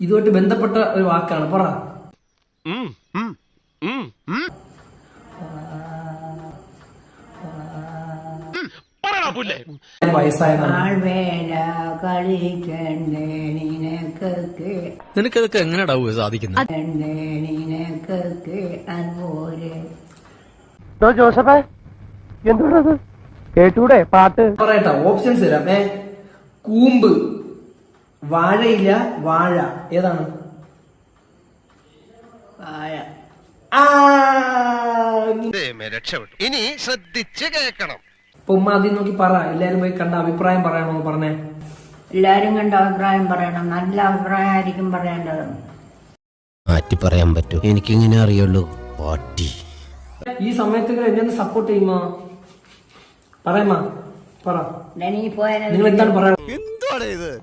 ഇതുമായിട്ട് ബന്ധപ്പെട്ട ഒരു വാക്കാണ്. പറ. നിനക്കതൊക്കെ എങ്ങനെയാ സാധിക്കുന്നത്? ജോസഫേ, എന്തുകൊണ്ടത് കേട്ടൂടെ പാട്ട്? പറയട്ടോ, ഓപ്ഷൻസ് തരാം. കൂമ്പ്, വാഴയില, വാഴ. ഏതാണ്? വാഴ. രക്ഷപ്പെട്ടു. ഇനി ശ്രദ്ധിച്ച് കേൾക്കണം. അപ്പൊ ഉമ്മ അതിൽ നോക്കി പറ. എല്ലാരും പോയി കണ്ട അഭിപ്രായം പറയണോ പറഞ്ഞേ. എല്ലാരും കണ്ട അഭിപ്രായം പറയണം. നല്ല അഭിപ്രായമായിരിക്കും പറയേണ്ടത്. മാറ്റി പറയാൻ പറ്റൂ? എനിക്കിങ്ങനെ അറിയുള്ളൂ. പാട്ടി ഈ സമയത്ത് എന്നെ സപ്പോർട്ട് ചെയ്യുമോ? പറയമ്മ, പറ. നീ പോയാൽ നിങ്ങൾ എന്താണ് പറയാ? എന്താണ് ഇത്?